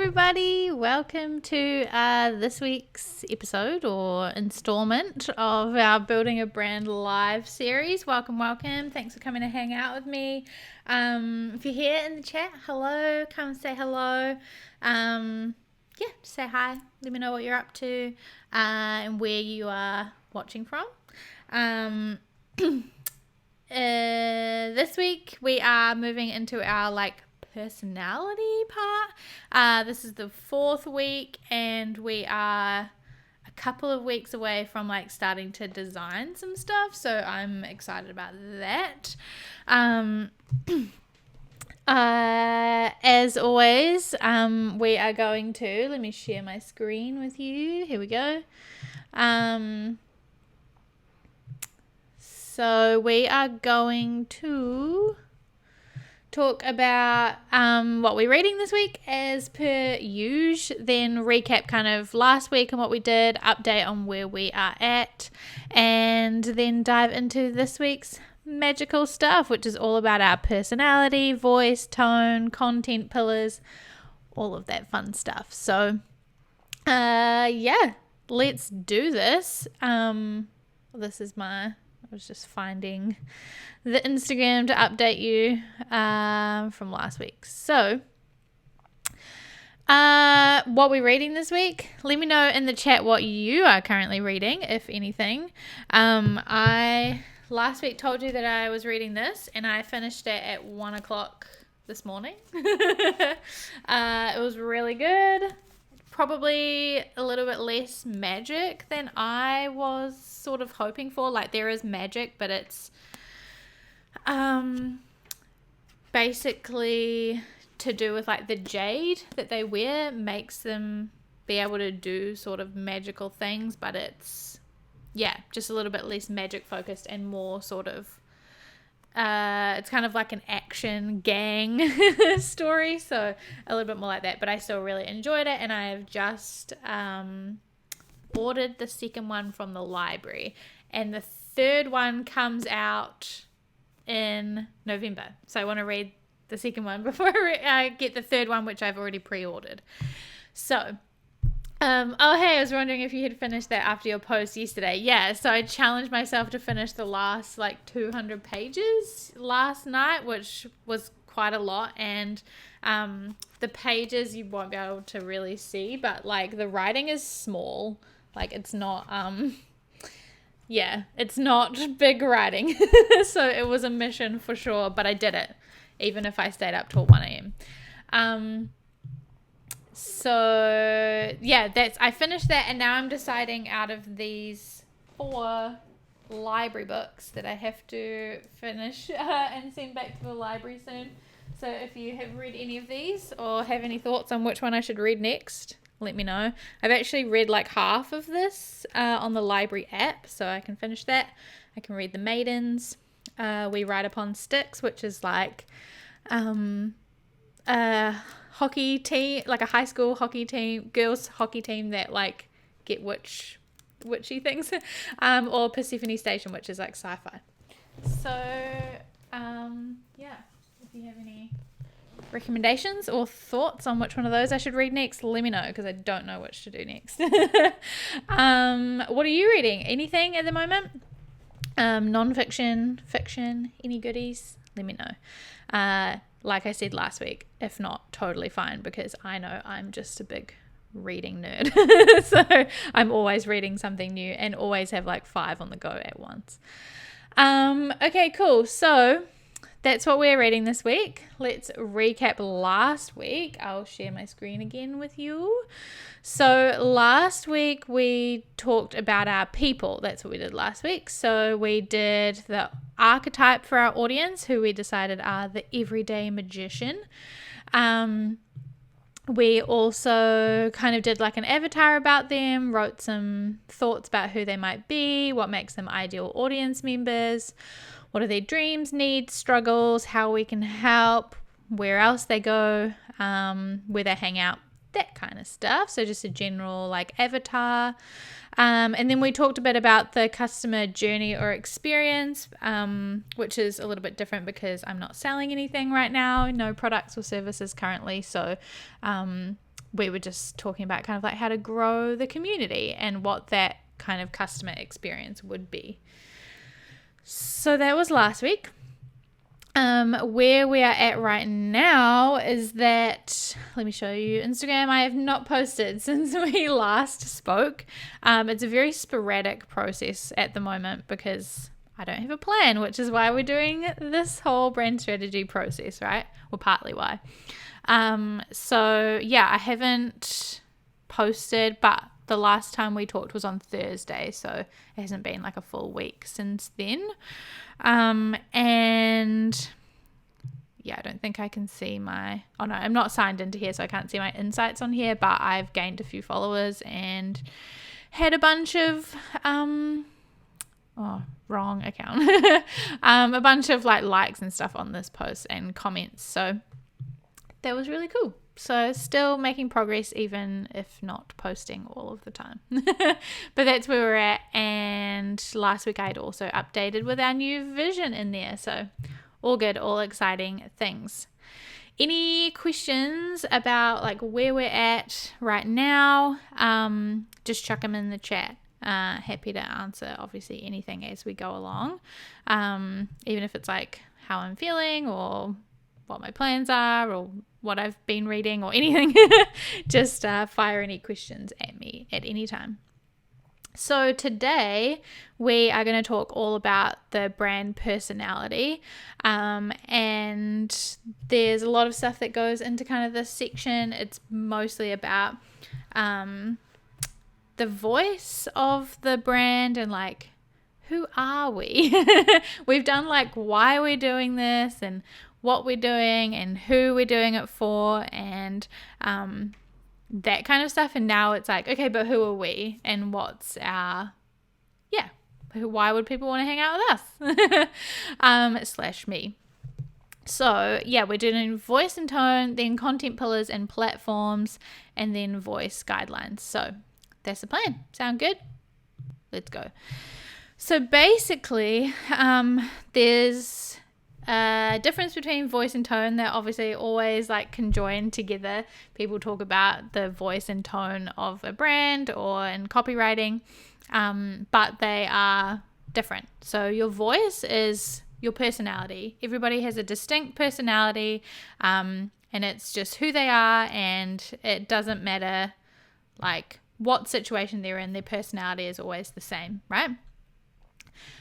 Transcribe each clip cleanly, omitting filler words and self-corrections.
everybody. Welcome to this week's episode or installment of our Building a Brand Live series. Welcome. Thanks for coming to hang out with me. If you're here in the chat, hello. Come say hello. Say hi. Let me know what you're up to and where you are watching from. This week we are moving into our personality part. This is the 4th week and we are a couple of weeks away from starting to design some stuff, so I'm excited about that. As always, we are going to, let me share my screen with you. Here we go. So we are going to talk about what we're reading this week as per usual, then recap kind of last week and what we did, update on where we are at, and then dive into this week's magical stuff, which is all about our personality, voice, tone, content pillars, all of that fun stuff. So let's do this. This is I was just finding the Instagram to update you from last week. So, what we're reading this week, let me know in the chat what you are currently reading, if anything. I last week told you that I was reading this, and I finished it at 1 o'clock this morning. It was really good. Probably a little bit less magic than I was sort of hoping for. There is magic, but it's basically to do with the jade that they wear makes them be able to do sort of magical things, but it's just a little bit less magic focused and more sort of it's kind of like an action gang story, so a little bit more like that, but I still really enjoyed it, and I have just ordered the second one from the library, and the third one comes out in November, so I want to read the second one before I get the third one, which I've already pre-ordered. So I was wondering if you had finished that after your post yesterday. Yeah, so I challenged myself to finish the last 200 pages last night, which was quite a lot, and the pages you won't be able to really see, but the writing is small. It's not it's not big writing. So it was a mission for sure, but I did it even if I stayed up till 1 a.m. So I finished that, and now I'm deciding out of these 4 library books that I have to finish and send back to the library soon. So if you have read any of these or have any thoughts on which one I should read next, let me know. I've actually read half of this on the library app, so I can finish that. I can read The Maidens, We Ride Upon Sticks, which is hockey team, a high school hockey team, girls hockey team that get witchy things, or Persephone Station, which is sci-fi. So if you have any recommendations or thoughts on which one of those I should read next, let me know, because I don't know which to do next. What are you reading? Anything at the moment? Non-fiction, fiction, any goodies? Let me know. Like I said last week, if not, totally fine, because I know I'm just a big reading nerd. So I'm always reading something new and always have 5 on the go at once. Okay, cool. So that's what we're reading this week. Let's recap last week. I'll share my screen again with you. So last week we talked about our people. That's what we did last week. So we did the archetype for our audience, who we decided are the everyday magician. We also kind of did an avatar about them, wrote some thoughts about who they might be, what makes them ideal audience members, what are their dreams, needs, struggles, how we can help, where else they go, where they hang out, that kind of stuff. So just a general avatar. And then we talked a bit about the customer journey or experience, which is a little bit different because I'm not selling anything right now, no products or services currently. So we were just talking about kind of like how to grow the community and what that kind of customer experience would be. So that was last week. Where we are at right now is that, let me show you Instagram. I have not posted since we last spoke. It's a very sporadic process at the moment because I don't have a plan, which is why we're doing this whole brand strategy process, right? Well, partly why. So yeah, I haven't posted, but the last time we talked was on Thursday, so it hasn't been like a full week since then. And yeah, I don't think I can see I'm not signed into here, so I can't see my insights on here, but I've gained a few followers and had a bunch of, wrong account, a bunch of likes and stuff on this post and comments. So that was really cool. So still making progress, even if not posting all of the time. But that's where we're at. And last week I had also updated with our new vision in there. So all good, all exciting things. Any questions about where we're at right now? Just chuck them in the chat. Happy to answer obviously anything as we go along. Even if it's how I'm feeling or what my plans are or what I've been reading or anything. Just fire any questions at me at any time. So today we are going to talk all about the brand personality, and there's a lot of stuff that goes into kind of this section. It's mostly about the voice of the brand and who are we? We've done why we're doing this and what we're doing and who we're doing it for and that kind of stuff. And now it's okay, but who are we and what's our, why would people want to hang out with us? / me. So yeah, we're doing voice and tone, then content pillars and platforms, and then voice guidelines. So that's the plan. Sound good? Let's go. So basically, there's a difference between voice and tone that obviously always conjoin together. People talk about the voice and tone of a brand or in copywriting, but they are different. So your voice is your personality. Everybody has a distinct personality, and it's just who they are, and it doesn't matter what situation they're in, their personality is always the same, right?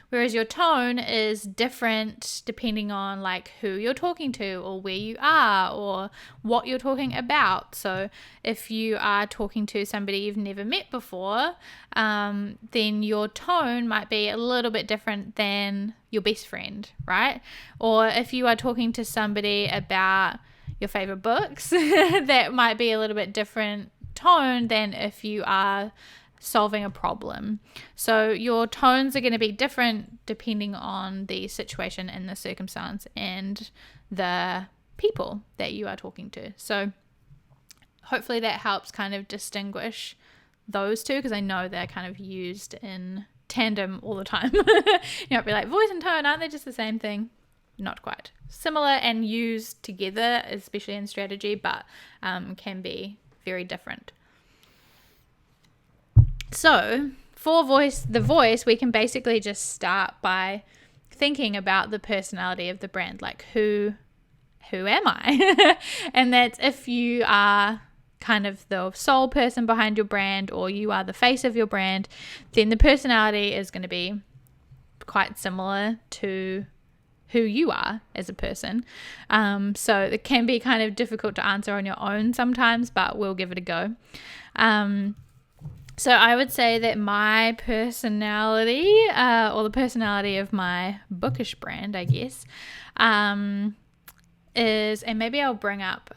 Whereas your tone is different depending on who you're talking to or where you are or what you're talking about. So if you are talking to somebody you've never met before, then your tone might be a little bit different than your best friend, right? Or if you are talking to somebody about your favorite books, that might be a little bit different tone than if you are solving a problem. So your tones are going to be different depending on the situation and the circumstance and the people that you are talking to. So hopefully that helps kind of distinguish those two, because I know they're kind of used in tandem all the time. You might be voice and tone, aren't they just the same thing? Not quite. Similar and used together, especially in strategy, but can be very different. So for the voice, we can basically just start by thinking about the personality of the brand, who am I? And that's if you are kind of the sole person behind your brand or you are the face of your brand, then the personality is going to be quite similar to who you are as a person. So it can be kind of difficult to answer on your own sometimes, but we'll give it a go. So I would say that my personality, or the personality of my bookish brand, I guess, is, and maybe I'll bring up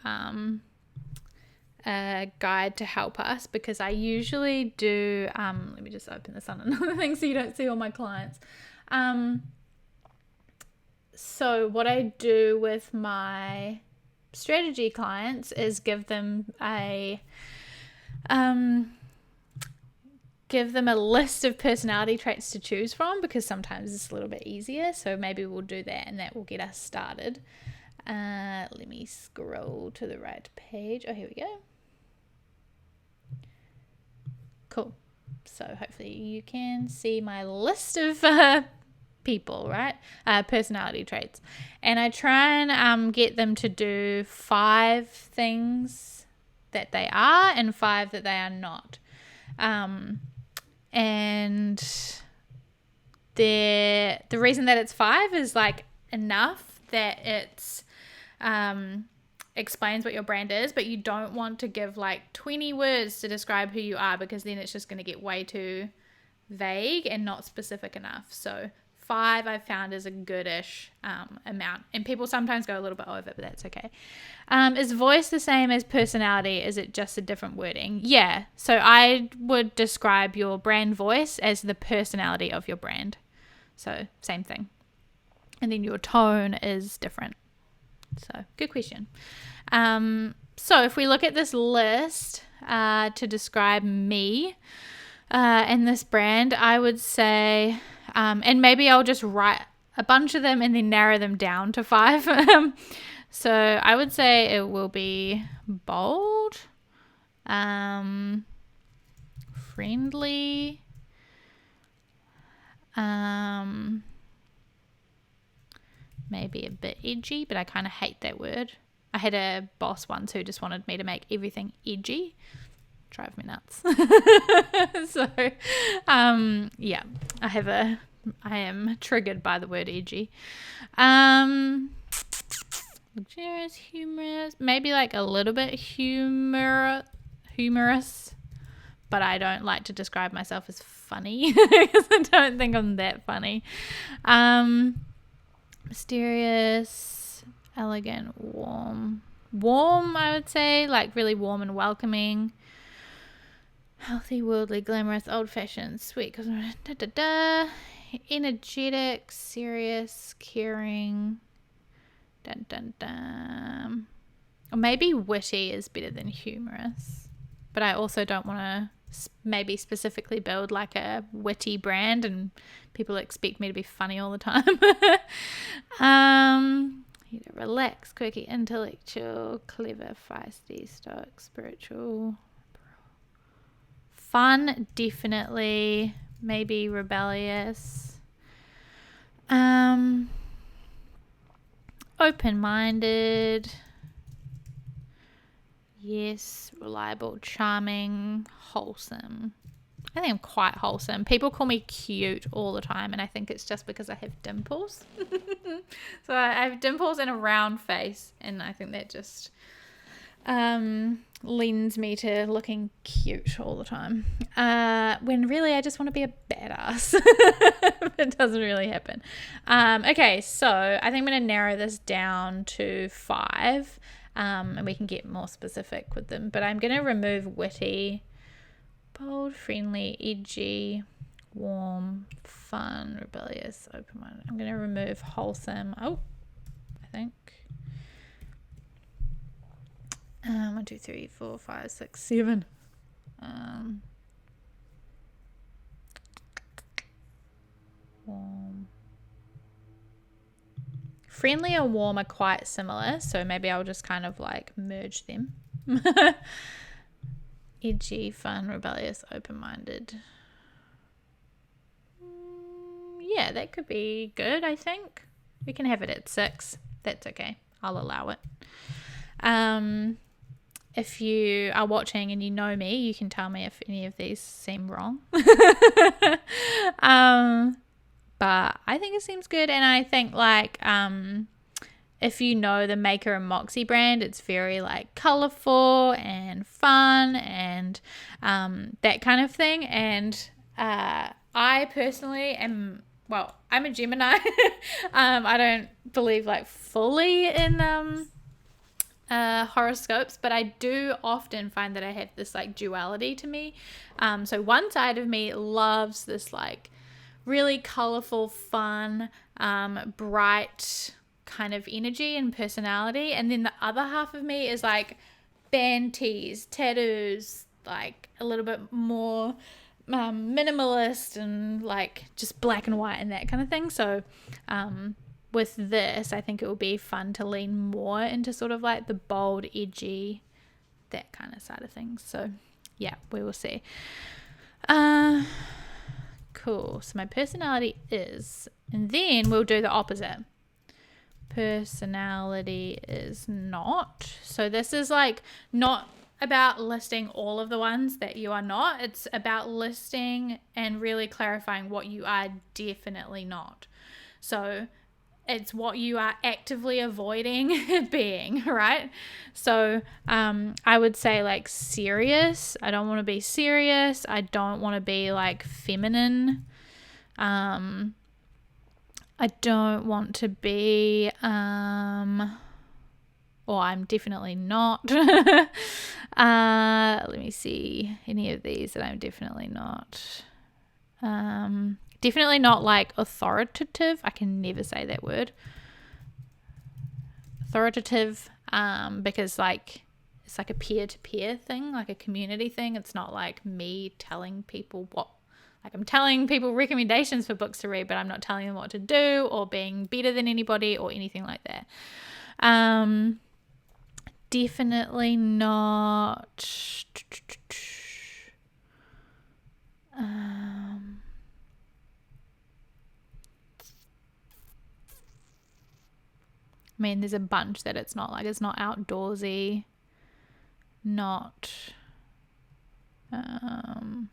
a guide to help us, because I usually do, let me just open this on another thing so you don't see all my clients. So what I do with my strategy clients is give them a list of personality traits to choose from, because sometimes it's a little bit easier. So maybe we'll do that, and that will get us started. Let me scroll to the right page. Oh, here we go. Cool. So hopefully you can see my list of people, right? Personality traits. And I try and get them to do 5 things that they are and 5 that they are not. And the reason that it's 5 is like enough that it's explains what your brand is, but you don't want to give like 20 words to describe who you are, because then it's just going to get way too vague and not specific enough. So 5 I've found is a goodish amount, and people sometimes go a little bit over, but that's okay. Is voice the same as personality? Is it just a different wording? Yeah, so I would describe your brand voice as the personality of your brand, so same thing. And then your tone is different. So good question. So if we look at this list to describe me and this brand, I would say, and maybe I'll just write a bunch of them and then narrow them down to 5. So I would say it will be bold, friendly, maybe a bit edgy, but I kind of hate that word. I had a boss once who just wanted me to make everything edgy. Drive me nuts. So, yeah, I am triggered by the word edgy. Luxurious, humorous, maybe like a little bit humorous, but I don't like to describe myself as funny because I don't think I'm that funny. Mysterious, elegant, warm, I would say, like really warm and welcoming. Healthy, worldly, glamorous, old-fashioned, sweet, energetic, serious, caring, or maybe witty is better than humorous, but I also don't want to maybe specifically build like a witty brand and people expect me to be funny all the time. Relaxed, quirky, intellectual, clever, feisty, stoic, spiritual, fun, definitely, maybe rebellious, open-minded, yes, reliable, charming, wholesome. I think I'm quite wholesome. People call me cute all the time, and I think it's just because I have dimples. So I have dimples and a round face, and I think that just lends me to looking cute all the time. When really I just want to be a badass. It doesn't really happen. Okay, so I think I'm going to narrow this down to 5. And we can get more specific with them. But I'm going to remove witty, bold, friendly, edgy, warm, fun, rebellious, open-minded. I'm going to remove wholesome. I think. 1, 2, 3, 4, 5, 6, 7. Warm. Friendly and warm are quite similar, so maybe I'll just kind of like merge them. Edgy, fun, rebellious, open-minded. Yeah, that could be good, I think. We can have it at 6. That's okay. I'll allow it. If you are watching and you know me, you can tell me if any of these seem wrong. But I think it seems good, and I think like if you know the Maker and Moxie brand, it's very like colorful and fun and that kind of thing. And I personally am, well, I'm a Gemini. I don't believe like fully in horoscopes, but I do often find that I have this like duality to me. So one side of me loves this like really colorful, fun, bright kind of energy and personality, and then the other half of me is like band tees, tattoos, like a little bit more minimalist and like just black and white and that kind of thing. So with this, I think it will be fun to lean more into sort of like the bold, edgy, that kind of side of things. So yeah, we will see. Cool. So my personality is, and then we'll do the opposite. Personality is not. So this is like not about listing all of the ones that you are not. It's about listing and really clarifying what you are definitely not. So it's what you are actively avoiding being, right? So I would say like serious. I don't want to be serious. I don't want to be like feminine. I don't want to be, or I'm definitely not. Let me see any of these that I'm definitely not. Definitely not like authoritative. I can never say that word. Authoritative, because like it's like a peer-to-peer thing, like a community thing. It's not like me telling people what, like I'm telling people recommendations for books to read, but I'm not telling them what to do or being better than anybody or anything like that. Definitely not. I mean, there's a bunch that it's not, like it's not outdoorsy, not I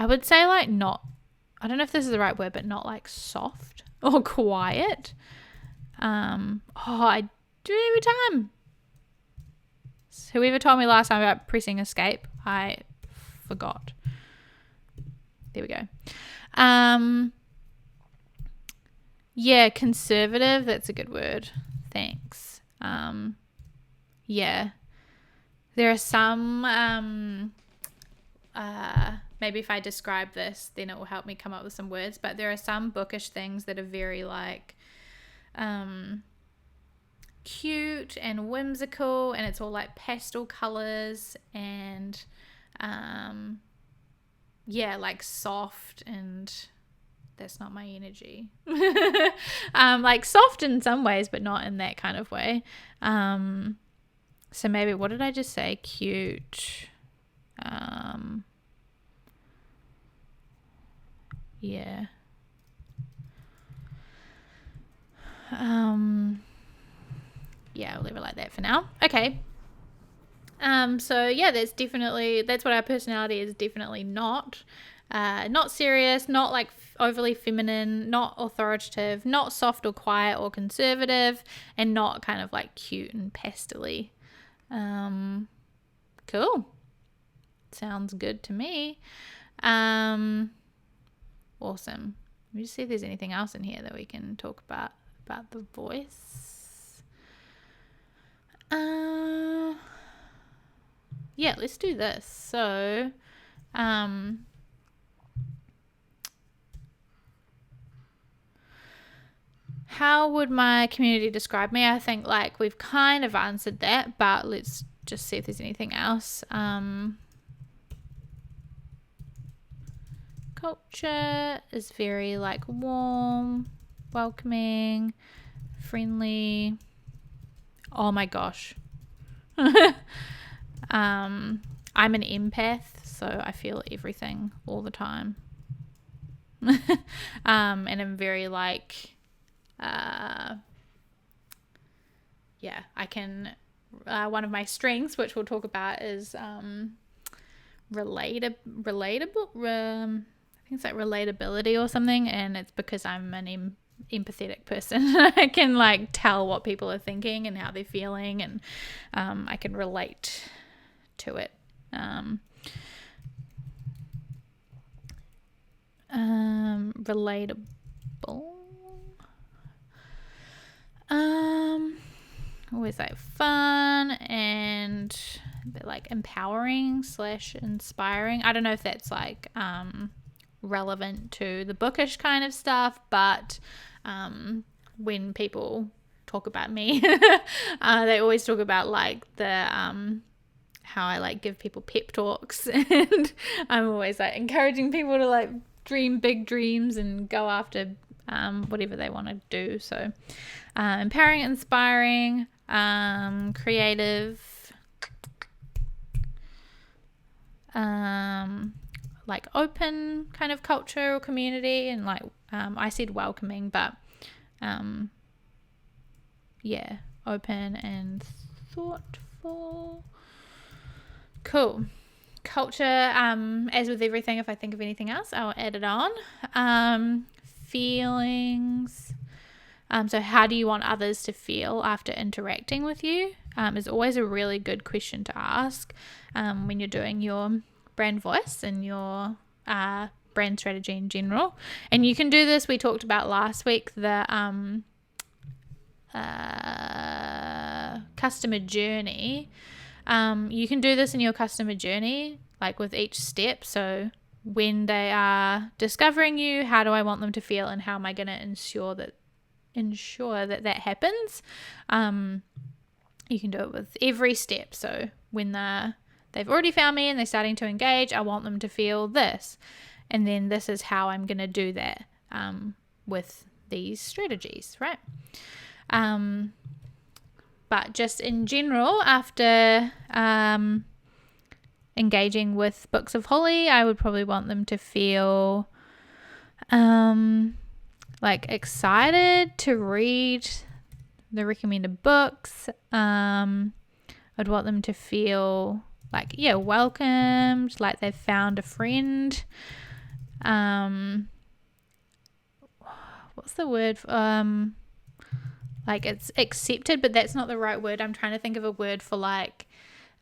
would say like not, I don't know if this is the right word, but not like soft or quiet. I do it every time. Whoever told me last time about pressing escape, I forgot. There we go. Yeah, conservative, that's a good word. Thanks. Yeah. There are some maybe if I describe this, then it will help me come up with some words, but there are some bookish things that are very like cute and whimsical, and it's all like pastel colors and yeah, like soft, and that's not my energy. Like soft in some ways, but not in that kind of way. So maybe, what did I just say? Cute. Yeah. Yeah, I'll leave it like that for now. Okay. So yeah, that's what our personality is definitely not. Not serious, not like overly feminine, not authoritative, not soft or quiet or conservative, and not kind of like cute and pastel-y. Cool. Sounds good to me. Awesome. Let me just see if there's anything else in here that we can talk about the voice. Yeah, let's do this. So, how would my community describe me? I think like we've kind of answered that, but let's just see if there's anything else. Culture is very like warm, welcoming, friendly. Oh my gosh. I'm an empath, so I feel everything all the time. And I'm very like, yeah, I can, one of my strengths, which we'll talk about, is relatable. I think it's like relatability or something, and it's because I'm an empathetic person. I can like tell what people are thinking and how they're feeling, and I can relate to it. Relatable. Always like fun and a bit like empowering / inspiring. I don't know if that's like relevant to the bookish kind of stuff, but when people talk about me, they always talk about like the how I like give people pep talks, and I'm always like encouraging people to like dream big dreams and go after whatever they want to do. So empowering, inspiring, creative, like open kind of culture or community, and like I said welcoming, but yeah, open and thoughtful. Cool. Culture, as with everything, if I think of anything else, I'll add it on. Feelings. So how do you want others to feel after interacting with you? Is always a really good question to ask when you're doing your brand voice and your brand strategy in general. And you can do this, we talked about last week, the customer journey. You can do this in your customer journey, like with each step. So when they are discovering you, how do I want them to feel, and how am I going to ensure that happens? You can do it with every step. So when they've already found me and they're starting to engage, I want them to feel this, and then this is how I'm going to do that with these strategies, right? But just in general, after engaging with Books of Holly, I would probably want them to feel like excited to read the recommended books. I'd want them to feel like, welcomed, like they've found a friend. What's the word for, like it's accepted, but that's not the right word. I'm trying to think of a word for like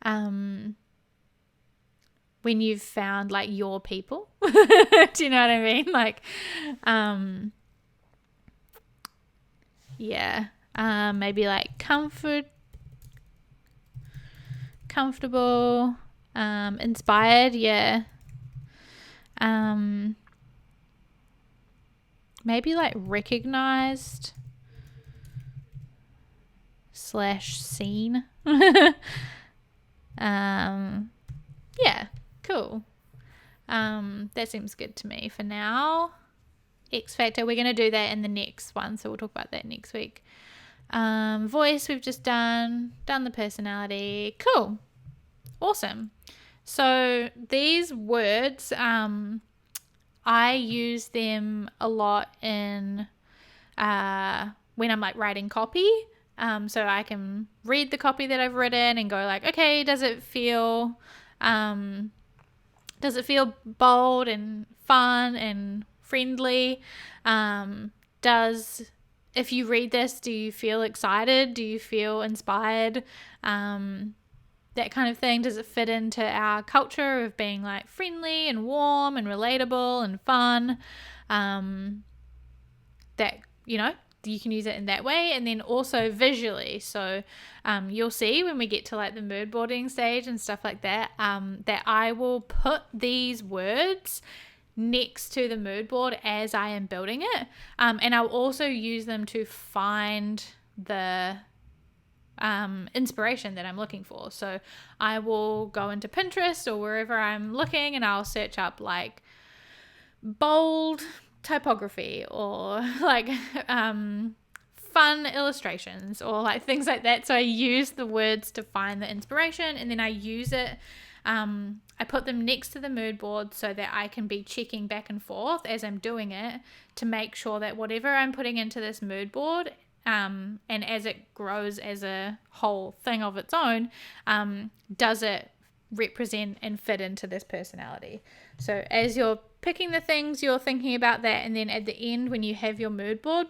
when you've found like your people. Do you know what I mean? Like maybe like comfortable, inspired, maybe like recognized / seen. Cool. That seems good to me for now. X factor, we're going to do that in the next one, so we'll talk about that next week. Voice, we've just done the personality. Cool. Awesome. So these words, I use them a lot in when I'm like writing copy. So I can read the copy that I've written and go like, okay, does it feel bold and fun and friendly? If you read this, do you feel excited? Do you feel inspired? That kind of thing. Does it fit into our culture of being like friendly and warm and relatable and fun? That, you can use it in that way. And then also visually. So you'll see when we get to like the mood boarding stage and stuff like that, that I will put these words next to the mood board as I am building it. And I'll also use them to find the inspiration that I'm looking for. So I will go into Pinterest or wherever I'm looking, and I'll search up like bold typography or like fun illustrations or like things like that. So I use the words to find the inspiration, and then I use it. I put them next to the mood board so that I can be checking back and forth as I'm doing it to make sure that whatever I'm putting into this mood board, and as it grows as a whole thing of its own, does it represent and fit into this personality. So as you're picking the things, you're thinking about that, and then at the end when you have your mood board,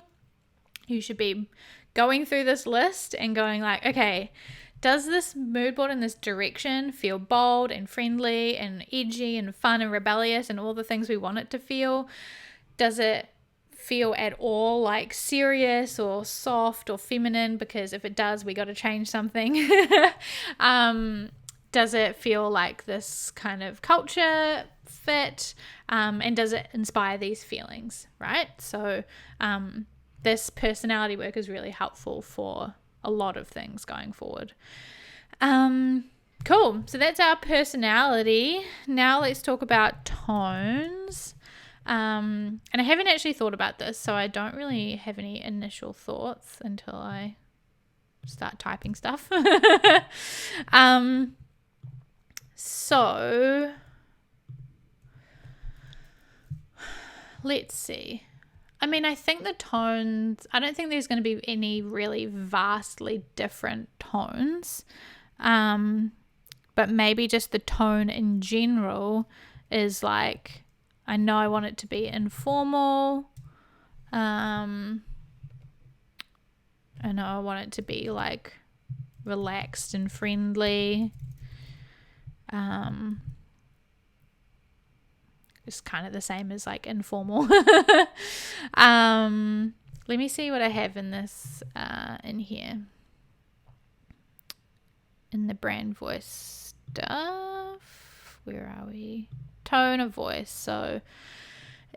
you should be going through this list and going like, okay, does this mood board in this direction feel bold and friendly and edgy and fun and rebellious and all the things we want it to feel? Does it feel at all like serious or soft or feminine? Because if it does, we got to change something. Does it feel like this kind of culture fit? And does it inspire these feelings, right? So this personality work is really helpful for a lot of things going forward. Cool. So that's our personality. Now let's talk about tones. And I haven't actually thought about this, so I don't really have any initial thoughts until I start typing stuff. So let's see. I mean, I think the tones, I don't think there's going to be any really vastly different tones. But maybe just the tone in general is like, I know I want it to be informal. I know I want it to be like relaxed and friendly. It's kind of the same as like informal. Let me see what I have in this in here. In the brand voice stuff. Where are we? Tone of voice. So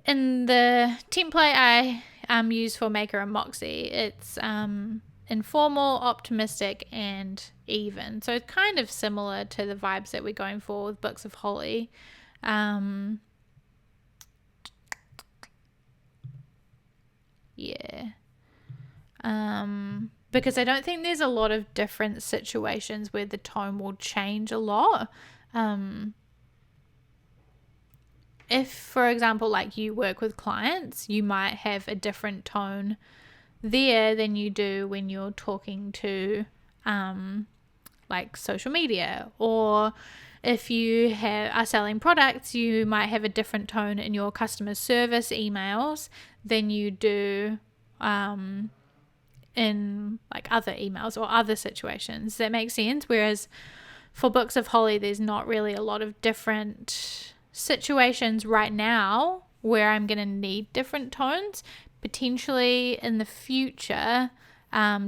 in the template I use for Maker and Moxie, it's informal, optimistic, and even. So it's kind of similar to the vibes that we're going for with Books of Holly. Yeah. Because I don't think there's a lot of different situations where the tone will change a lot. If, for example, like you work with clients, you might have a different tone there than you do when you're talking to like social media, or if you are selling products, you might have a different tone in your customer service emails than you do in like other emails or other situations. Does that make sense? Whereas for Books of Holly, there's not really a lot of different situations right now where I'm going to need different tones. Potentially in the future,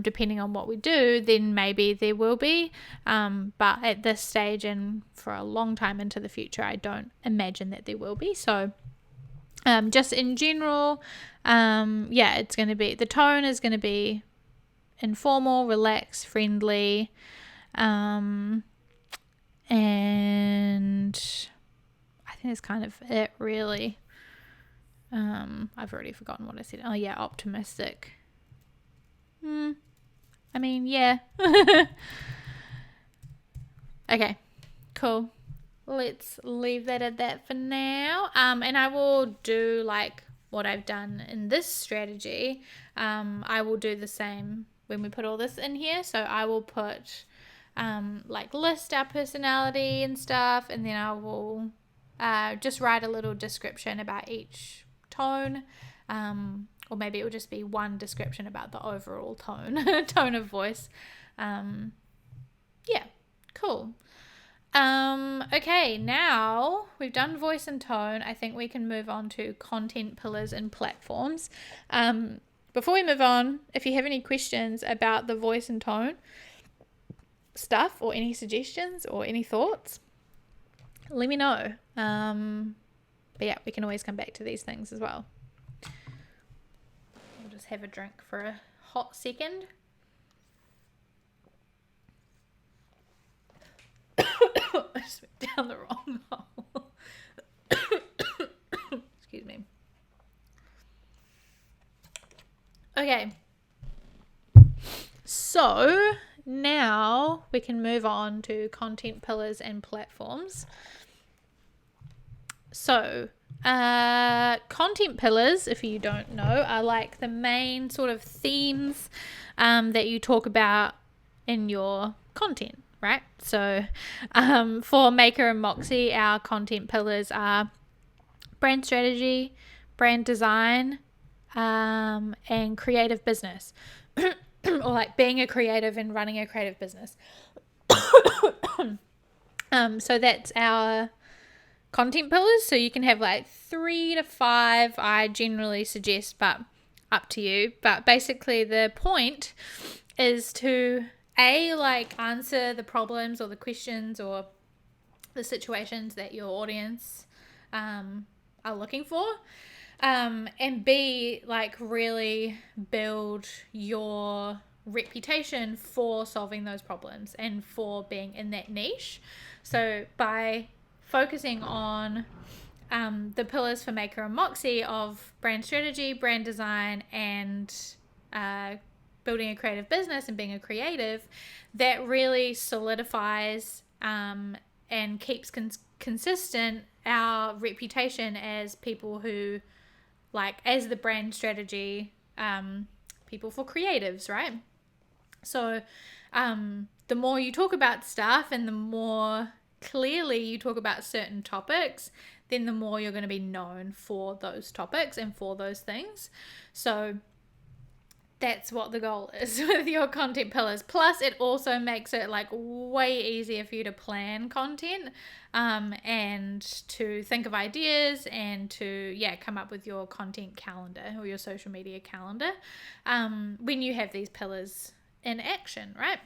depending on what we do, then maybe there will be. But at this stage and for a long time into the future, I don't imagine that there will be. So just in general, it's going to be, the tone is going to be informal, relaxed, friendly, and I think that's kind of it, really. I've already forgotten what I said. Oh yeah, optimistic. I mean, yeah. Okay, cool. Let's leave that at that for now. And I will do like what I've done in this strategy. I will do the same when we put all this in here. So I will put like list our personality and stuff, and then I will just write a little description about each tone, or maybe it will just be one description about the overall tone of voice. Cool. Okay, now we've done voice and tone. I think we can move on to content pillars and platforms. Before we move on, if you have any questions about the voice and tone stuff, or any suggestions or any thoughts, let me know. But yeah, we can always come back to these things as well. I'll just have a drink for a hot second. I just went down the wrong hole. Excuse me. Okay. So now we can move on to content pillars and platforms. So, content pillars, if you don't know, are like the main sort of themes that you talk about in your content, right? So, for Maker and Moxie, our content pillars are brand strategy, brand design, and creative business. Or like being a creative and running a creative business. So that's our content pillars. So you can have like 3 to 5, I generally suggest, but up to you. But basically the point is to like answer the problems or the questions or the situations that your audience are looking for, and B, like really build your reputation for solving those problems and for being in that niche. So by focusing on the pillars for Maker and Moxie of brand strategy, brand design, and building a creative business and being a creative, that really solidifies and keeps consistent our reputation as people who like as the brand strategy people for creatives, right? So the more you talk about stuff and the more clearly you talk about certain topics, then the more you're going to be known for those topics and for those things. So that's what the goal is with your content pillars. Plus, it also makes it like way easier for you to plan content and to think of ideas and to, come up with your content calendar or your social media calendar when you have these pillars in action, right?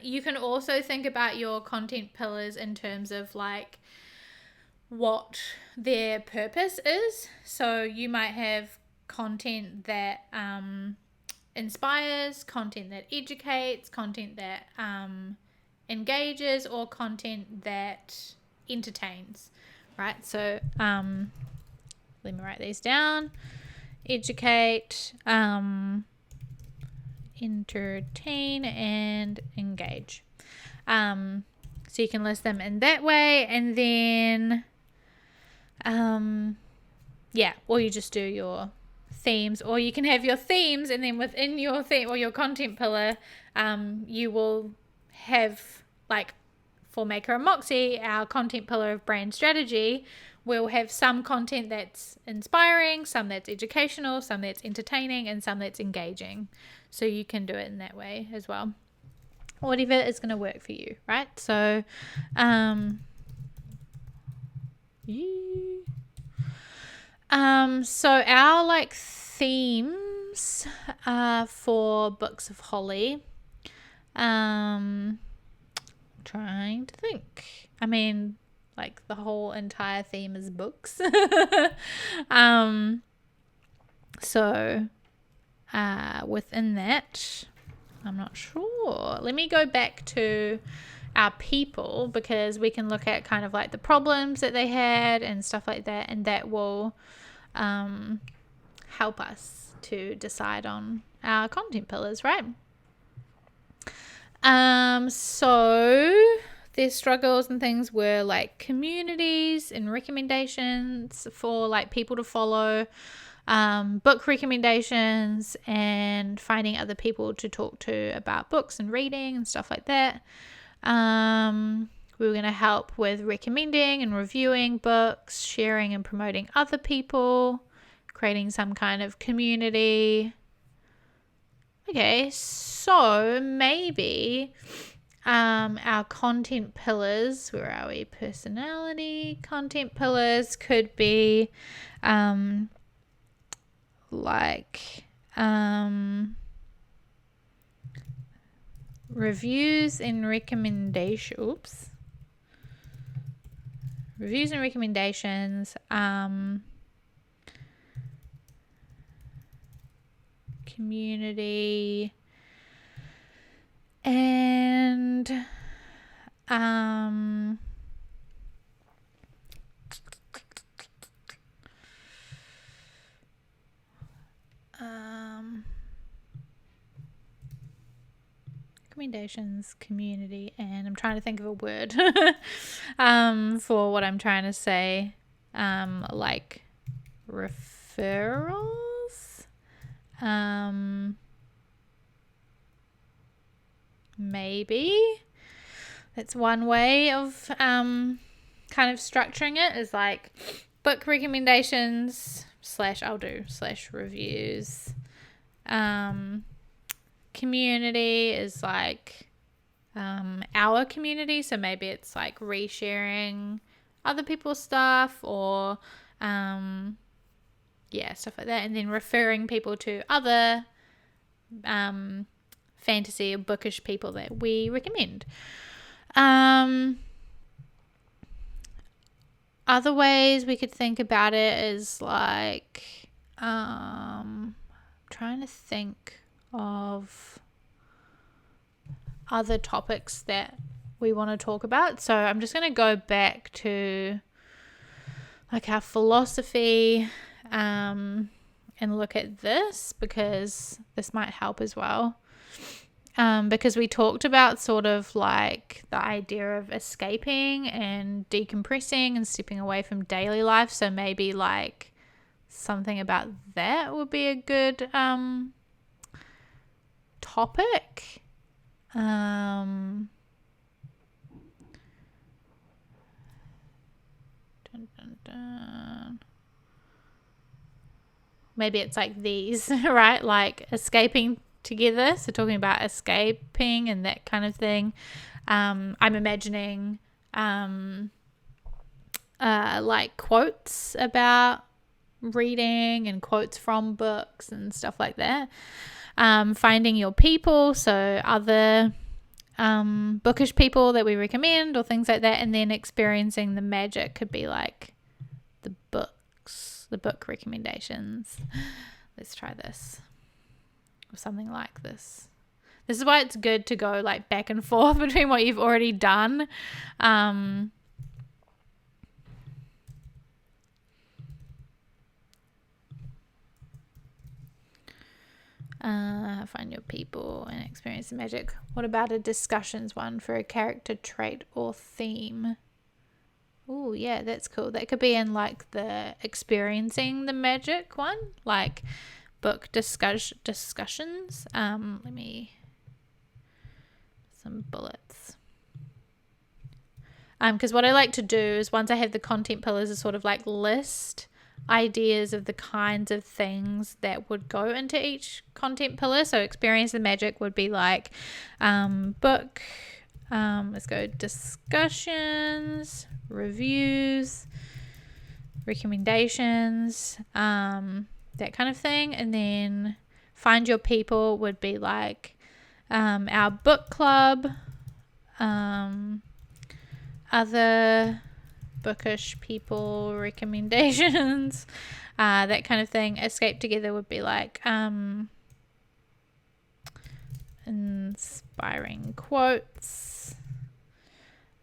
You can also think about your content pillars in terms of like what their purpose is. So you might have content that inspires, content that educates, content that engages, or content that entertains, right? So let me write these down. Educate, entertain, and engage. So you can list them in that way, and then or you just do your themes, or you can have your themes, and then within your theme or your content pillar you will have, like for Maker and Moxie, our content pillar of brand strategy, we'll have some content that's inspiring, some that's educational, some that's entertaining, and some that's engaging. So you can do it in that way as well, whatever is going to work for you, right? So so our like themes for Books of Holly, trying to think. I mean, like the whole entire theme is books. So within that, I'm not sure. Let me go back to our people, because we can look at kind of like the problems that they had and stuff like that, and that will help us to decide on our content pillars, right? So their struggles and things were like communities and recommendations for like people to follow, book recommendations, and finding other people to talk to about books and reading and stuff like that. We were going to help with recommending and reviewing books, sharing and promoting other people, creating some kind of community. Okay, so maybe our content pillars, where are we? Personality, content pillars could be reviews and recommendations. Reviews and recommendations, community, and recommendations, community, and I'm trying to think of a word for what I'm trying to say, like referrals, maybe that's one way of kind of structuring it, is like book recommendations / reviews. Community is like our community, so maybe it's like resharing other people's stuff, or stuff like that, and then referring people to other fantasy or bookish people that we recommend. Other ways we could think about it is like trying to think of other topics that we want to talk about. So I'm just going to go back to like our philosophy and look at this, because this might help as well. Because we talked about sort of like the idea of escaping and decompressing and stepping away from daily life. So maybe like something about that would be a good topic. Dun, dun, dun. Maybe it's like these, right? Like escaping together. So talking about escaping and that kind of thing. I'm imagining like quotes about reading and quotes from books and stuff like that. Finding your people, so other bookish people that we recommend or things like that, and then experiencing the magic could be like the book recommendations. Let's try this or something like this. This is why it's good to go like back and forth between what you've already done. Find your people and experience the magic. What about a discussions one for a character trait or theme? Oh, yeah, that's cool. That could be in like the experiencing the magic one, like book discussions. Let me some bullets. Because what I like to do is once I have the content pillars is sort of like list ideas of the kinds of things that would go into each content pillar. So experience the magic would be like book, let's go discussions, reviews, recommendations, that kind of thing. And then find your people would be like our book club, other bookish people recommendations, that kind of thing. Escape together would be like inspiring quotes,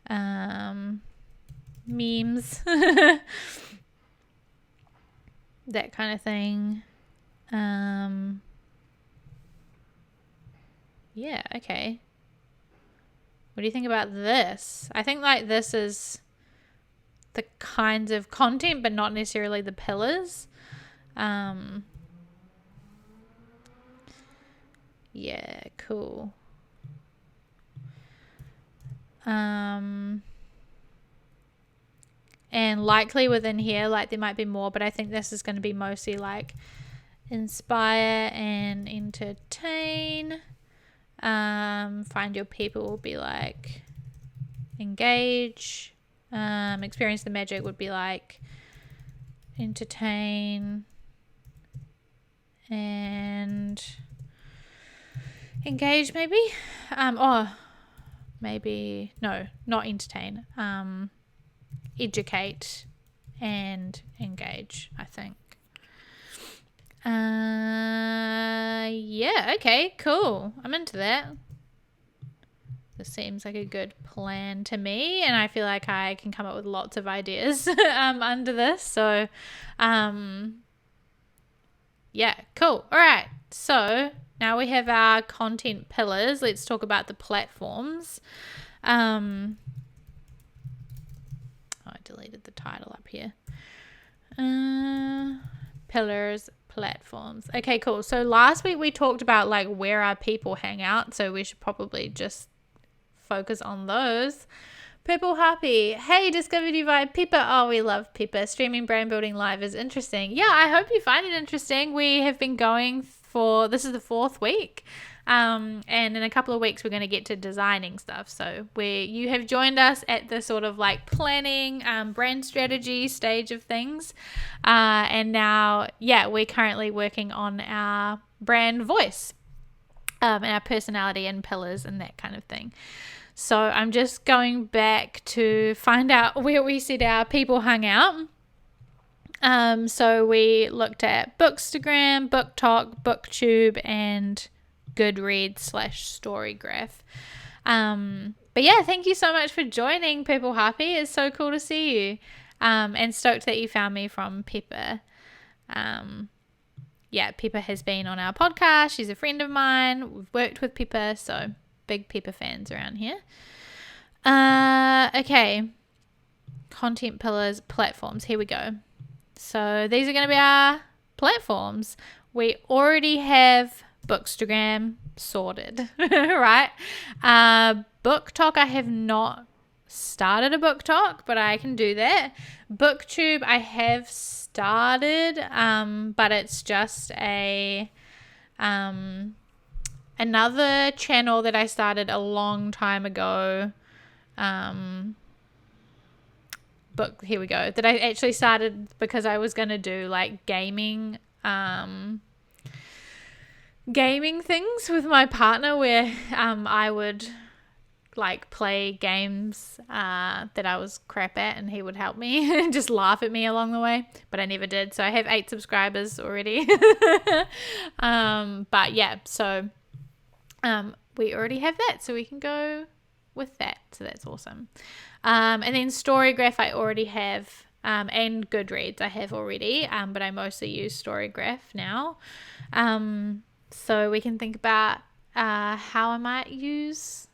memes, that kind of thing. Yeah, okay. What do you think about this? I think like this is the kinds of content, but not necessarily the pillars. Yeah, cool. And likely within here, like there might be more, but I think this is going to be mostly like inspire and entertain. Find your people will be like engage. Experience the magic would be like entertain and engage, maybe. Or maybe no, not entertain. Educate and engage, I think. Yeah, okay, cool. I'm into that. This seems like a good plan to me, and I feel like I can come up with lots of ideas under this. So, yeah, cool. All right, so now we have our content pillars. Let's talk about the platforms. I deleted the title up here. Pillars, platforms. Okay, cool. So last week we talked about like where our people hang out, so we should probably just focus on those. Purple Happy. Hey, discovered you via Pippa. Oh, we love Pippa. Streaming brand building live is interesting. Yeah, I hope you find it interesting. We have been going for, this is the 4th week. And in a couple of weeks, we're going to get to designing stuff. So you have joined us at the sort of like planning, brand strategy stage of things. And now, yeah, we're currently working on our brand voice, and our personality and pillars and that kind of thing. So I'm just going back to find out where we said our people hung out. So we looked at Bookstagram, BookTok, BookTube, and Goodreads/Storygraph. But yeah, thank you so much for joining, Purple Happy. It's so cool to see you. And stoked that you found me from Pippa. Yeah, Pippa has been on our podcast. She's a friend of mine. We've worked with Pippa, so big Pippa fans around here. Okay. Content pillars, platforms. Here we go. So these are going to be our platforms. We already have Bookstagram sorted, right? BookTok, I have not started a BookTok, but I can do that. BookTube, I have started, but it's just another channel that I started a long time ago. Here we go. That I actually started because I was going to do like gaming things with my partner, where I would like play games that I was crap at, and he would help me and just laugh at me along the way, but I never did. So I have 8 subscribers already. But yeah, so we already have that, so we can go with that. So that's awesome. And then Storygraph I already have, and Goodreads I have already, but I mostly use Storygraph now. So we can think about how I might use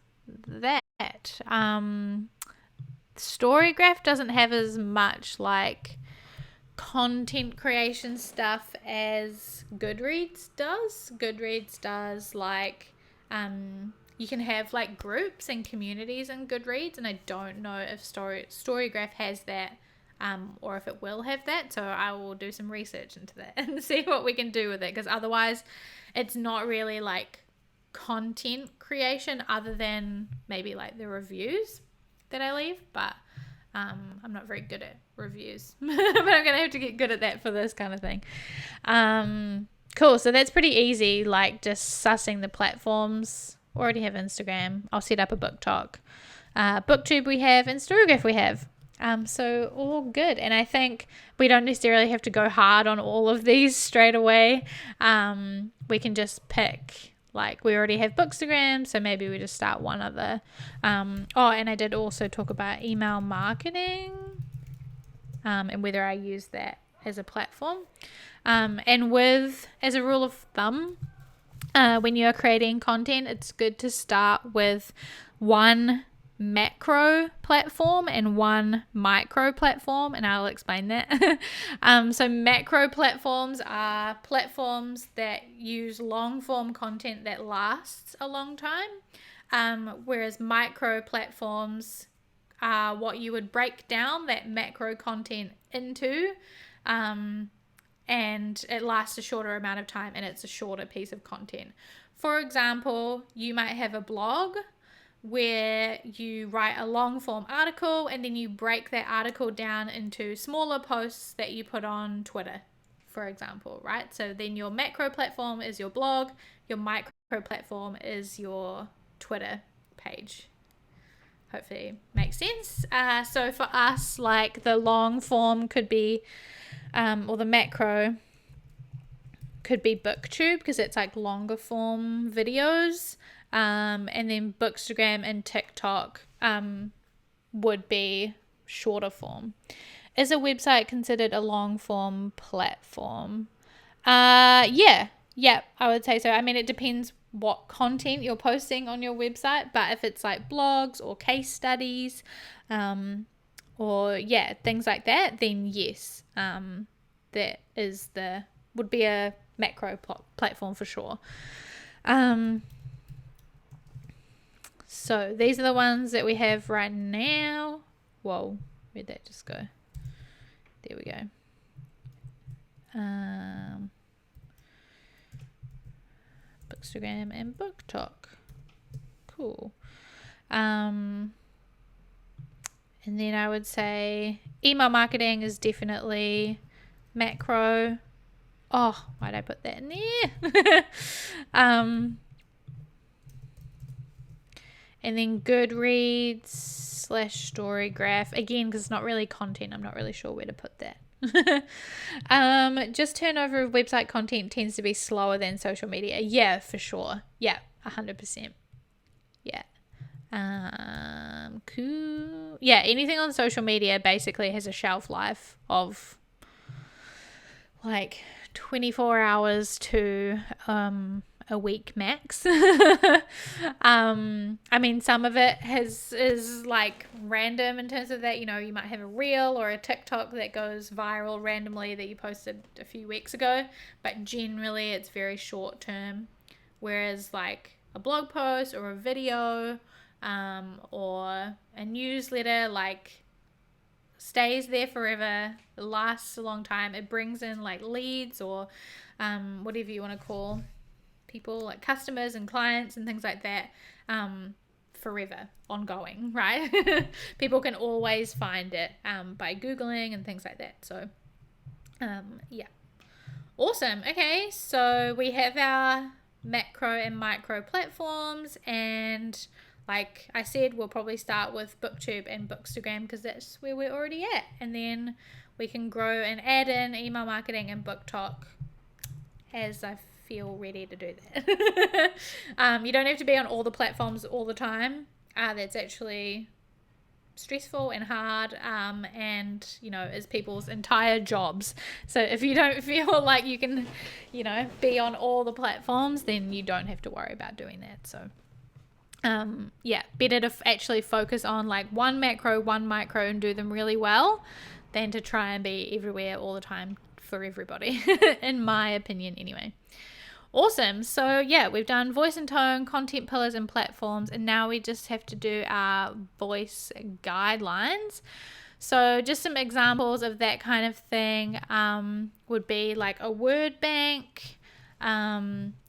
that. Storygraph doesn't have as much like content creation stuff as Goodreads does. Goodreads does like you can have like groups and communities in Goodreads, and I don't know if Storygraph has that, or if it will have that. So I will do some research into that and see what we can do with it, because otherwise it's not really like content creation other than maybe like the reviews that I leave, but I'm not very good at reviews. But I'm gonna have to get good at that for this kind of thing. Cool, so that's pretty easy, like just sussing the platforms. Already have Instagram. I'll set up a BookTok. BookTube we have, and Storygraph we have. So all good. And I think we don't necessarily have to go hard on all of these straight away. We can just pick, like we already have Bookstagram, so maybe we just start one other. And I did also talk about email marketing, and whether I use that as a platform. And as a rule of thumb, when you're creating content, it's good to start with one macro platform and one micro platform, and I'll explain that. So macro platforms are platforms that use long form content that lasts a long time, whereas micro platforms are what you would break down that macro content into, and it lasts a shorter amount of time, and it's a shorter piece of content. For example, you might have a blog where you write a long form article, and then you break that article down into smaller posts that you put on Twitter, for example, right? So then your macro platform is your blog, your micro platform is your Twitter page. Hopefully makes sense. So for us, like the long form could be, or the macro could be BookTube, because it's like longer form videos. And then Bookstagram and TikTok would be shorter form. Is a website considered a long form platform? Yeah, I would say so. I mean, it depends what content you're posting on your website, but if it's like blogs or case studies, or things like that, then yes, that would be a macro platform for sure. So these are the ones that we have right now. Whoa, where'd that just go? There we go. Bookstagram and BookTok. Cool. And then I would say email marketing is definitely macro. Oh, why'd I put that in there? And then Goodreads / Storygraph. Again, because it's not really content, I'm not really sure where to put that. Just turnover of website content tends to be slower than social media. Yeah, for sure. Yeah, 100%. Yeah. Cool. Yeah, anything on social media basically has a shelf life of like 24 hours to a week max. I mean, some of it is like random in terms of that, you know, you might have a reel or a TikTok that goes viral randomly that you posted a few weeks ago, but generally it's very short term. Whereas like a blog post or a video, or a newsletter, like stays there forever, it lasts a long time, it brings in like leads or whatever you want to call people, like customers and clients and things like that, forever, ongoing, right? People can always find it by Googling and things like that. So yeah, awesome. Okay, so we have our macro and micro platforms, and like I said, we'll probably start with BookTube and Bookstagram because that's where we're already at, and then we can grow and add in email marketing and book talk as I feel ready to do that. You don't have to be on all the platforms all the time. That's actually stressful and hard, and you know, is people's entire jobs. So if you don't feel like you can, you know, be on all the platforms, then you don't have to worry about doing that. So yeah, better to actually focus on like one macro, one micro, and do them really well than to try and be everywhere all the time for everybody, in my opinion anyway. Awesome. So yeah, we've done voice and tone, content pillars and platforms, and now we just have to do our voice guidelines. So just some examples of that kind of thing would be like a word bank,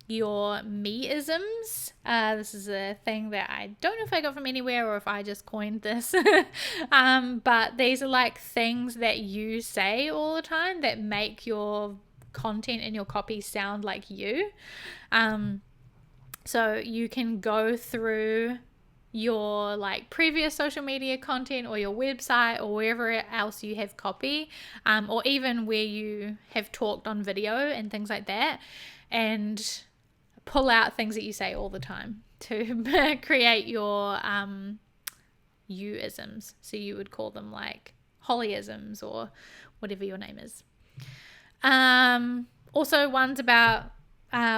your me-isms. This is a thing that I don't know if I got from anywhere or if I just coined this. But these are like things that you say all the time that make your content and your copy sound like you. So you can go through your like previous social media content or your website or wherever else you have copy, or even where you have talked on video and things like that, and pull out things that you say all the time to create your you-isms. So you would call them like Hollyisms or whatever your name is. Also ones about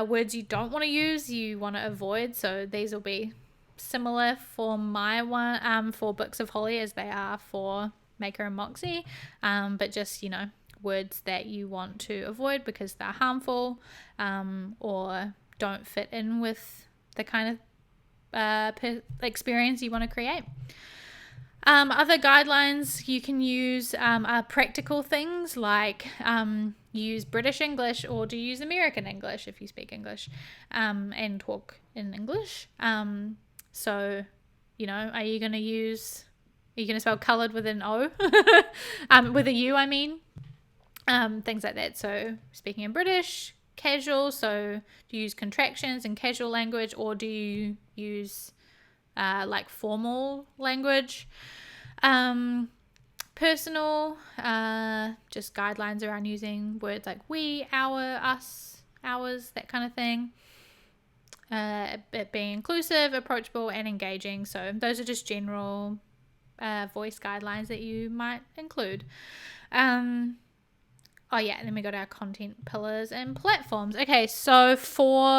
words you don't want to use, you want to avoid. So these will be similar for my one, for Books of Holly as they are for Maker and Moxie, but just, you know, words that you want to avoid because they're harmful, or don't fit in with the kind of experience you want to create. Other guidelines you can use are practical things like use British English or do you use American English if you speak English, and talk in English. So, you know, are you going to spell coloured with an O? With a U, I mean. Things like that. So speaking in British, casual, so do you use contractions and casual language, or do you use like formal language? Personal, just guidelines around using words like we, our, us, ours, that kind of thing. It being inclusive, approachable, and engaging. So those are just general voice guidelines that you might include. Oh yeah, and then we got our content pillars and platforms. Okay, so for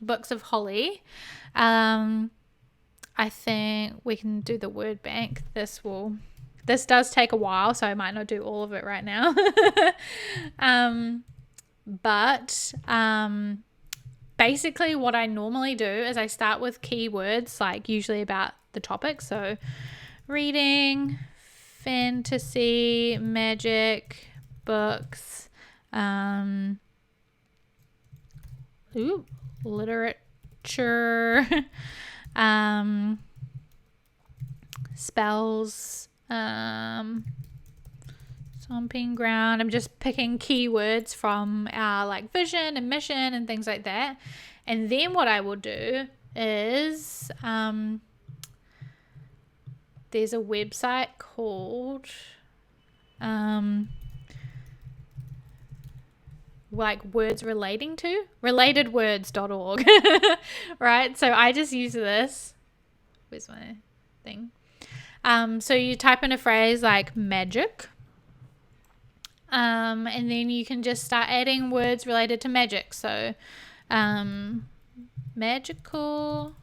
Books of Holly, I think we can do the word bank. This does take a while, so I might not do all of it right now. But basically what I normally do is I start with keywords, like usually about the topic. So reading, fantasy, magic, books, literature, spells, stomping ground. I'm just picking keywords from our like vision and mission and things like that. And then what I will do is there's a website called like words relating to relatedwords.org. Right, so I just use this. Where's my thing? So you type in a phrase like magic, and then you can just start adding words related to magic. So Magical,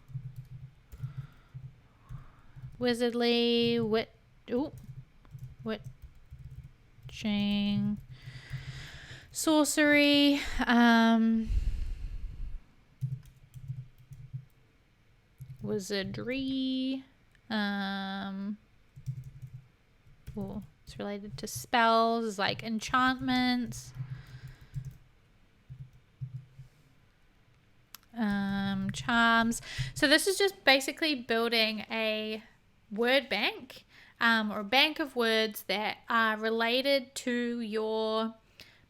wizardly, witching, sorcery, wizardry, it's related to spells like enchantments, charms. So this is just basically building a word bank, or a bank of words that are related to your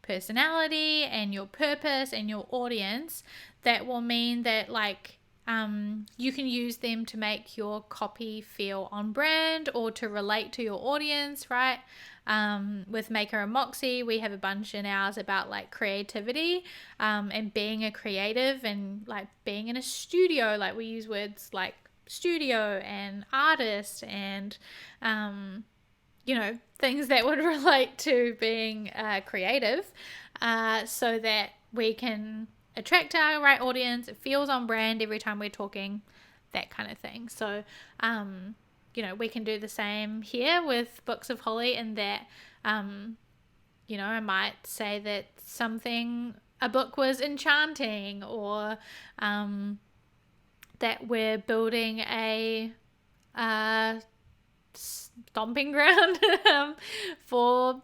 personality and your purpose and your audience, that will mean that you can use them to make your copy feel on brand or to relate to your audience, right? With Maker and Moxie, we have a bunch in ours about like creativity, and being a creative and like being in a studio. Like we use words like studio and artist and things that would relate to being creative, so that we can attract our right audience. It feels on brand every time we're talking, that kind of thing. So, we can do the same here with Books of Holly, in that, I might say that a book was enchanting, or that we're building a stomping ground for,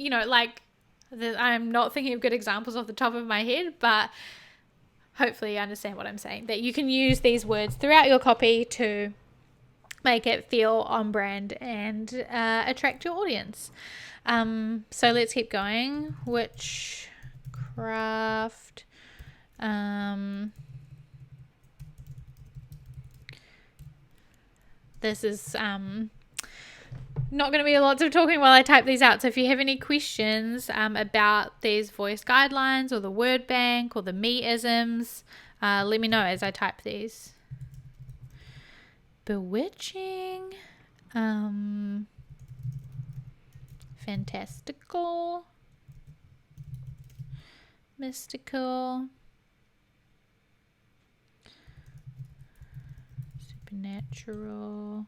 I'm not thinking of good examples off the top of my head, but hopefully you understand what I'm saying, that you can use these words throughout your copy to make it feel on brand and attract your audience. So let's keep going. Witchcraft. This is not going to be a lot of talking while I type these out. So if you have any questions about these voice guidelines or the word bank or the me-isms, let me know as I type these. Bewitching, fantastical, mystical, supernatural,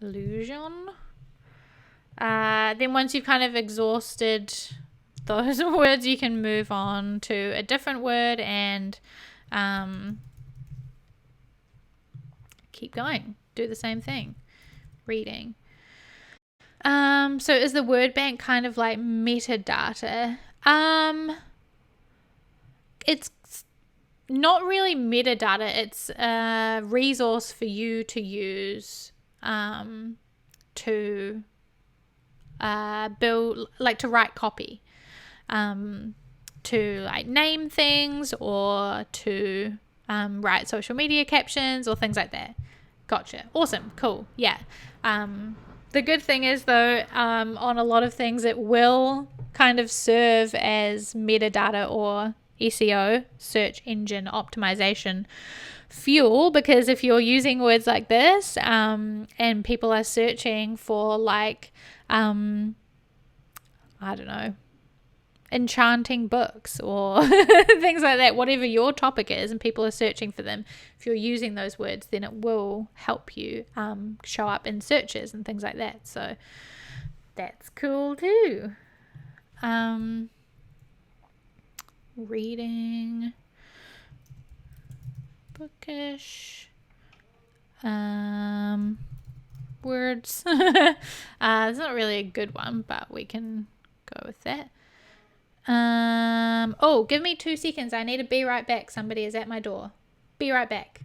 illusion. Then once you've kind of exhausted those words, you can move on to a different word and keep going. Do the same thing. Reading. So is the word bank kind of like metadata? It's not really metadata. It's a resource for you to use to build, like to write copy, to like name things, or to write social media captions or things like that. Gotcha. Awesome. Cool. Yeah. The good thing is though, on a lot of things it will kind of serve as metadata or SEO, search engine optimization fuel, because if you're using words like this, and people are searching for like, I don't know, enchanting books or things like that, whatever your topic is, and people are searching for them, if you're using those words, then it will help you show up in searches and things like that. So that's cool too. Reading, bookish, words. It's not really a good one, but we can go with that. Give me 2 seconds. I need to be right back. Somebody is at my door. Be right back.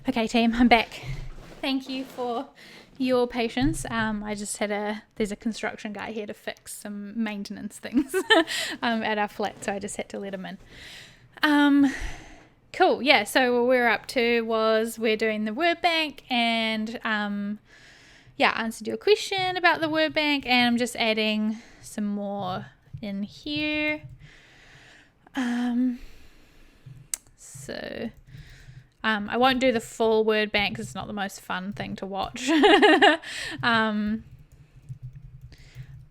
Okay, team, I'm back. Thank you for your patience. I just there's a construction guy here to fix some maintenance things at our flat, so I just had to let him in. Cool, yeah, so what we're up to was we're doing the word bank and answered your question about the word bank, and I'm just adding some more in here. I won't do the full word bank because it's not the most fun thing to watch.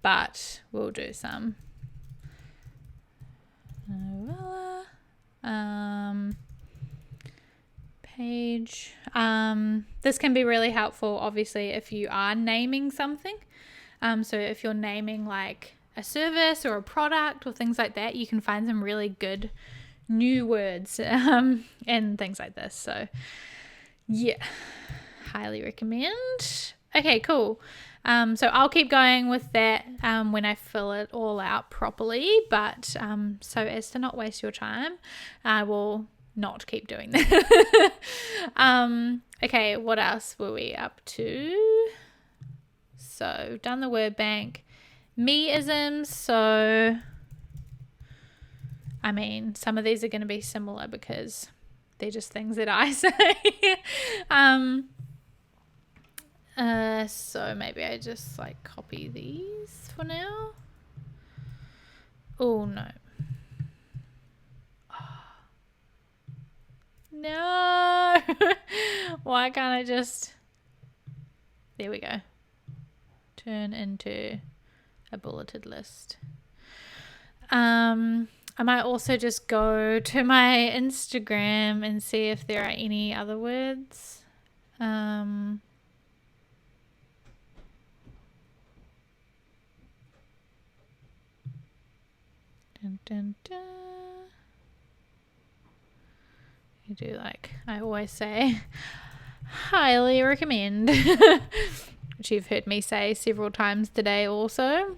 But we'll do some. Page. This can be really helpful, obviously, if you are naming something. So if you're naming like a service or a product or things like that, you can find some really good new words and things like this. So yeah, highly recommend. Okay, cool. So I'll keep going with that when I fill it all out properly, but so as to not waste your time, I will not keep doing that. Okay, what else were we up to? So done the word bank. Me-isms, so I mean, some of these are going to be similar because they're just things that I say. So maybe I just like copy these for now. Oh no. No. Why can't I just... There we go. Turn into a bulleted list. I might also just go to my Instagram and see if there are any other words. Dun, dun, dun. You do like I always say, highly recommend, which you've heard me say several times today also.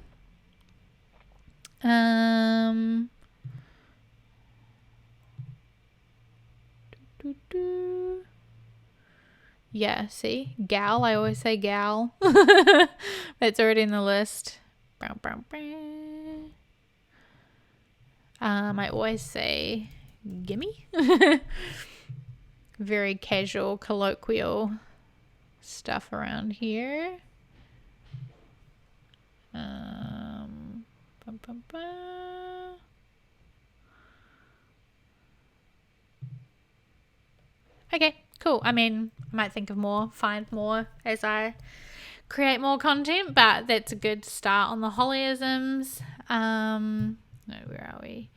Yeah, see? Gal, I always say gal. It's already in the list. I always say gimme. Very casual, colloquial stuff around here. Okay, cool. I mean, I might think of more, find more as I create more content, but that's a good start on the Hollyisms. No, where are we?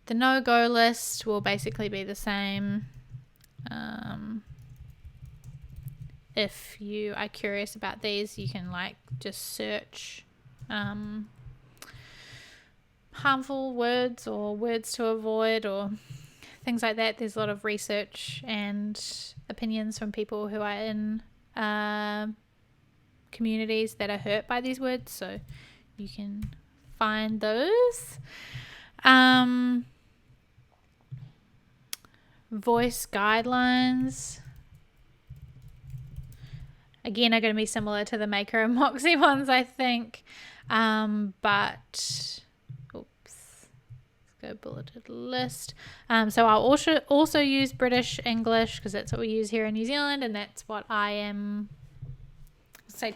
The no-go list will basically be the same. If you are curious about these, you can like just search harmful words or words to avoid or things like that. There's a lot of research and opinions from people who are in communities that are hurt by these words, so you can find those. Voice guidelines, again, are going to be similar to the Maker and Moxie ones, I think, but let's go bulleted list. So I'll also use British English because that's what we use here in New Zealand, and that's what I am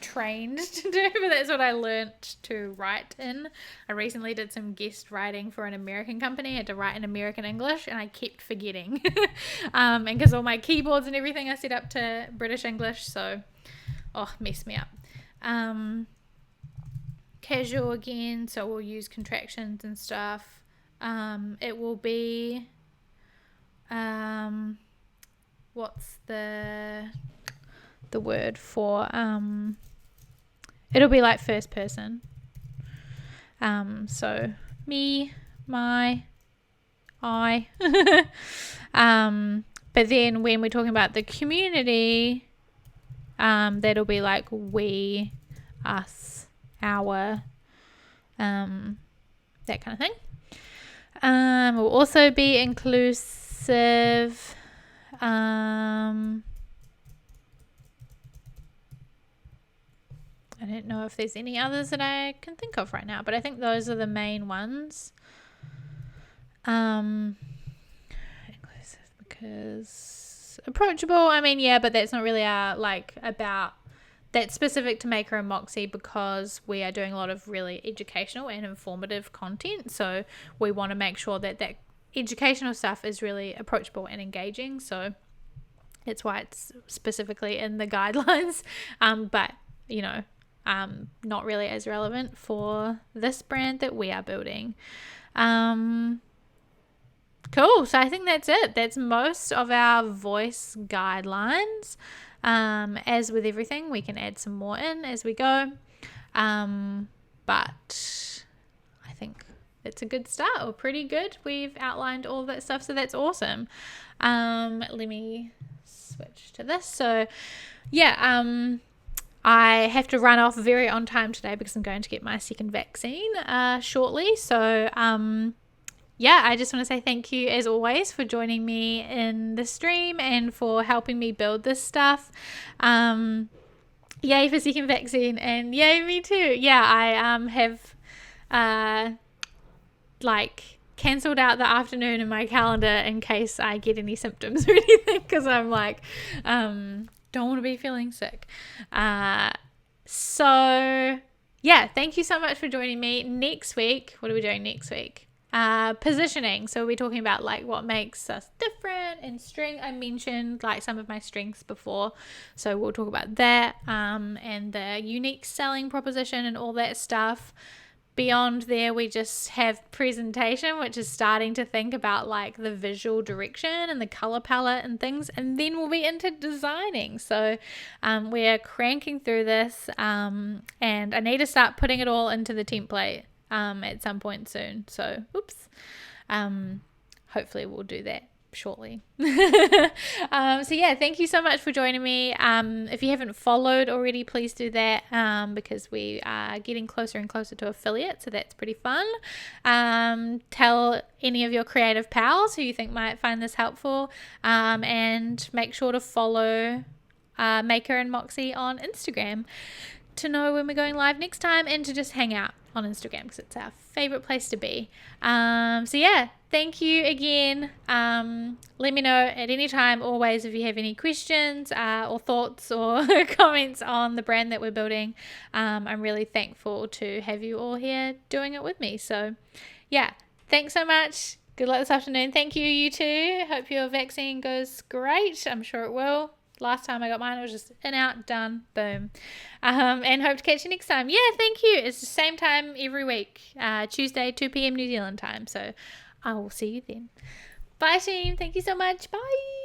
trained to do, but that's what I learnt to write in. I recently did some guest writing for an American company. I had to write in American English and I kept forgetting and because all my keyboards and everything I set up to British English, so messed me up. Casual again, so we'll use contractions and stuff. It will be what's the word for it'll be like first person, so me, my, I. But then when we're talking about the community, that'll be like we, us, our, that kind of thing. Will also be inclusive. expensive. I don't know if there's any others that I can think of right now, but I think those are the main ones. Inclusive because approachable. I mean, yeah, but that's not really about that's specific to Maker and Moxie because we are doing a lot of really educational and informative content. So we want to make sure that that educational stuff is really approachable and engaging. So it's why it's specifically in the guidelines. But not really as relevant for this brand that we are building. Cool. So I think that's it. That's most of our voice guidelines. As with everything, we can add some more in as we go. But I think it's a good start, or pretty good. We've outlined all that stuff, so that's awesome. Let me switch to this. So yeah, I have to run off very on time today because I'm going to get my second vaccine shortly. So yeah, I just want to say thank you as always for joining me in the stream and for helping me build this stuff. Yay for second vaccine, and yay me too. Yeah, I have cancelled out the afternoon in my calendar in case I get any symptoms or anything, because I'm don't want to be feeling sick. So yeah, thank you so much for joining me. Next week, what are we doing next week? Positioning. So we're talking about what makes us different and strength. I mentioned some of my strengths before, so we'll talk about that and the unique selling proposition and all that stuff. Beyond there, we just have presentation, which is starting to think about the visual direction and the color palette and things, and then we'll be into designing. So we're cranking through this, and I need to start putting it all into the template at some point soon. So hopefully we'll do that shortly. So yeah, thank you so much for joining me. If you haven't followed already, please do that, because we are getting closer and closer to affiliate, so that's pretty fun. Tell any of your creative pals who you think might find this helpful, and make sure to follow Maker and Moxie on Instagram to know when we're going live next time, and to just hang out on Instagram because it's our favorite place to be. So yeah, thank you again. Let me know at any time, always, if you have any questions or thoughts or comments on the brand that we're building. I'm really thankful to have you all here doing it with me. So yeah, thanks so much. Good luck this afternoon. Thank you, you too. Hope your vaccine goes great. I'm sure it will. Last time I got mine, it was just in, out, done, boom. And hope to catch you next time. Yeah, thank you. It's the same time every week, Tuesday, 2 p.m. New Zealand time. So I will see you then. Bye, team. Thank you so much. Bye.